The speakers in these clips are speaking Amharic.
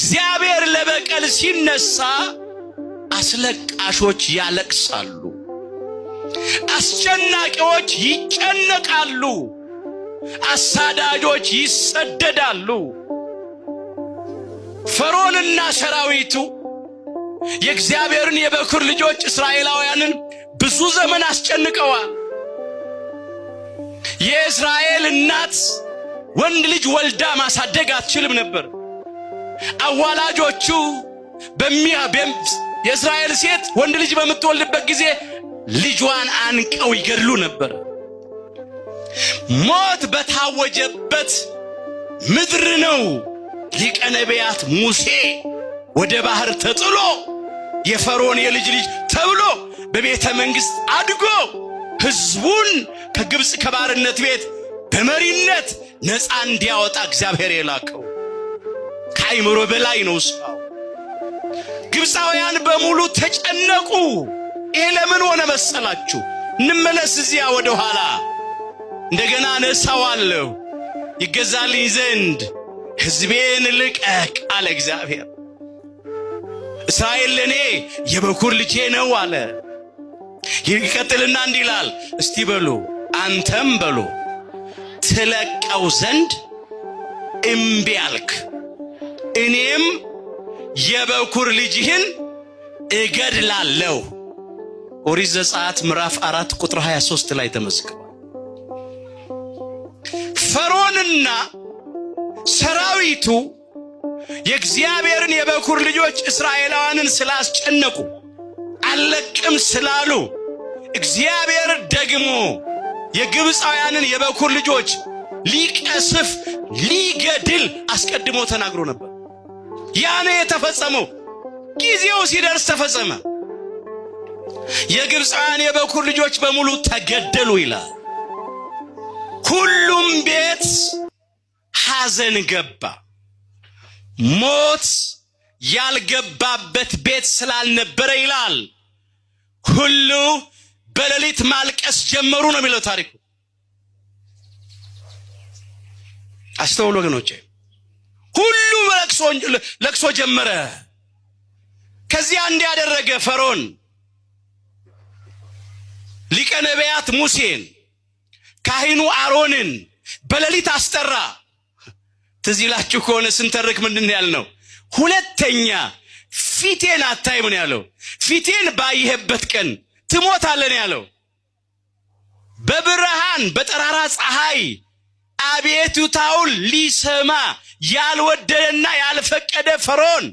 እግዚአብሔር ለበቀል ሲነሳ አስለቃሾች ያለቅሳሉ፣ አስጨናቂዎች ይጨነቃሉ፣ አሳዳጆች ይሰደዳሉ። ፈርዖንና ሰራዊቱ የእግዚአብሔርን የበኩር ልጆች እስራኤላውያንን ብዙ ዘመን አስጨንቀዋል። የእስራኤል እናት ወንድ ልጅ ወልዳ ማሳደግ አትችልም ነበር። አዋላጆቹ የእስራኤል ሴት ወንድ ልጅ በምትወልድበት ጊዜ ልጇን አንቀው ይገድሉ ነበር። ሞት በታወጀበት ምድር ነው ሊቀ ነቢያት ሙሴ ወደ ባህር ተጥሎ የፈርዖን የልጅ ልጅ ተብሎ በቤተ መንግሥት አድጎ ሕዝቡን ከግብፅ ከባርነት ቤት በመሪነት ነፃ እንዲያወጣ እግዚአብሔር የላከው። ከአይምሮ በላይ ነው ሰው። ግብፃውያን በሙሉ ተጨነቁ። ይሄ ለምን ሆነ መሰላችሁ? እንመለስ እዚያ ወደ ኋላ። እንደገና ነሳዋለሁ ይገዛልኝ ዘንድ ሕዝቤን ልቀቅ አለ እግዚአብሔር። እስራኤል ለኔ የበኩር ልጄ ነው አለ። ይቀጥልና እንዲህ ይላል፣ እስቲ በሉ አንተም በሉ ትለቀው ዘንድ እምቢ አልክ፣ እኔም የበኩር ልጅህን እገድላለሁ። ኦሪት ዘጸአት ምዕራፍ 4 ቁጥር 23 ላይ ተመዝግቧል። ፈርዖንና ሰራዊቱ የእግዚአብሔርን የበኩር ልጆች እስራኤላውያንን ስላስጨነቁ አለቅም ስላሉ እግዚአብሔር ደግሞ የግብፃውያንን የበኩር ልጆች ሊቀስፍ ሊገድል አስቀድሞ ተናግሮ ነበር። ያኔ የተፈጸመው ጊዜው ሲደርስ ተፈጸመ። የግብፃውያን የበኩር ልጆች በሙሉ ተገደሉ ይላል። ሁሉም ቤት ሐዘን ገባ። ሞት ያልገባበት ቤት ስላልነበረ ይላል ሁሉ በሌሊት ማልቀስ ጀመሩ ነው የሚለው ታሪኩ። አስተውሉ ወገኖቼ፣ ሁሉ ለቅሶ ጀመረ። ከዚያ እንዲያደረገ ፈርዖን ሊቀ ነቢያት ሙሴን ካህኑ አሮንን በሌሊት አስጠራ። ትዝ ይላችሁ ከሆነ ስንተርክ ምንድን ያልነው? ሁለተኛ ፊቴን አታይም ነው ያለው። ፊቴን ባየህበት ቀን ትሞታለህ ያለው። በብርሃን በጠራራ ፀሐይ አቤቱታውን ሊሰማ ያልወደደና ያልፈቀደ ፈርዖን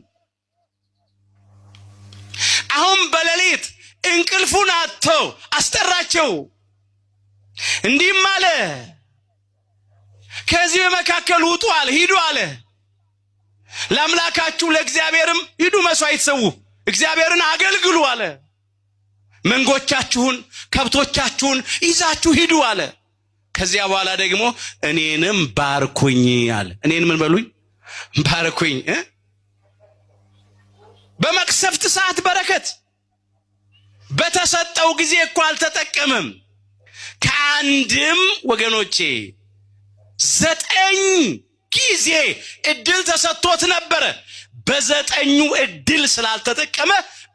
አሁን በሌሊት እንቅልፉን አጥቶ አስጠራቸው። እንዲህም አለ፣ ከዚህ መካከል ውጡ አለ፣ ሂዱ አለ። ለአምላካችሁ ለእግዚአብሔርም ሂዱ መስዋዕት ሰው፣ እግዚአብሔርን አገልግሉ አለ። መንጎቻችሁን ከብቶቻችሁን ይዛችሁ ሂዱ አለ። ከዚያ በኋላ ደግሞ እኔንም ባርኩኝ አለ። እኔን ምን በሉኝ? ባርኩኝ። በመቅሰፍት ሰዓት በረከት በተሰጠው ጊዜ እኮ አልተጠቀመም። ከአንድም ወገኖቼ 9 ጊዜ እድል ተሰጥቶት ነበረ። በ9ኙ እድል ስላልተጠቀመ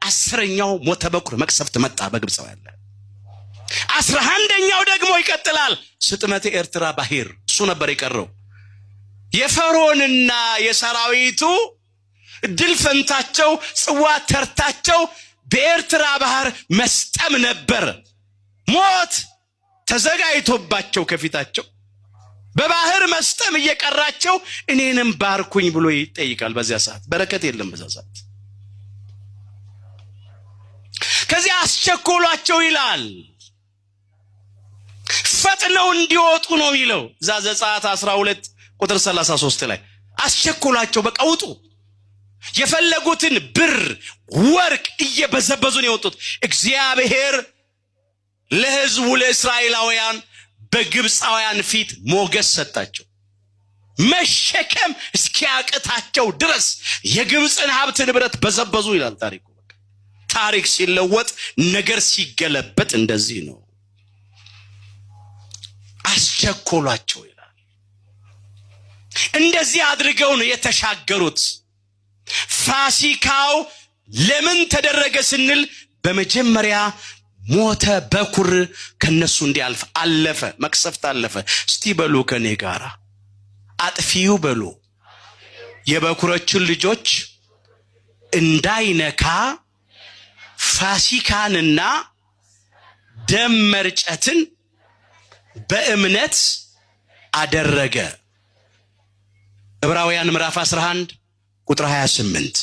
10ኛው ሞተ በኩር መቅሰፍት መጣ በግብፃውያን ላይ። 11ኛው ደግሞ ይቀጥላል። ስጥመተ ኤርትራ ባህር እሱ ነበር የቀረው። የፈርዖንና የሰራዊቱ እድል ፈንታቸው ጽዋ ተርታቸው በኤርትራ ባህር መስጠም ነበር። ሞት ተዘጋጅቶባቸው ከፊታቸው በባህር መስጠም እየቀራቸው እኔንም ባርኩኝ ብሎ ይጠይቃል። በዚያ ሰዓት በረከት የለም። በዛ ሰዓት ከዚያ አስቸኮሏቸው ይላል። ፈጥነው እንዲወጡ ነው የሚለው ዘጸአት 12 ቁጥር 33 ላይ አስቸኮሏቸው። በቃ ውጡ። የፈለጉትን ብር ወርቅ እየበዘበዙ ነው የወጡት። እግዚአብሔር ለሕዝቡ ለእስራኤላውያን በግብፃውያን ፊት ሞገስ ሰጣቸው። መሸከም እስኪያቅታቸው ድረስ የግብፅን ሀብት ንብረት በዘበዙ ይላል ታሪኩ። ታሪክ ሲለወጥ ነገር ሲገለበጥ እንደዚህ ነው። አስቸኮሏቸው ይላል። እንደዚህ አድርገው ነው የተሻገሩት። ፋሲካው ለምን ተደረገ ስንል በመጀመሪያ ሞተ በኩር ከነሱ እንዲያልፍ አለፈ። መቅሰፍት አለፈ። እስቲ በሉ ከኔ ጋራ አጥፊው በሉ የበኩሮችን ልጆች እንዳይነካ ፋሲካንና ደም መርጨትን በእምነት አደረገ። ዕብራውያን ምዕራፍ 11 ቁጥር 28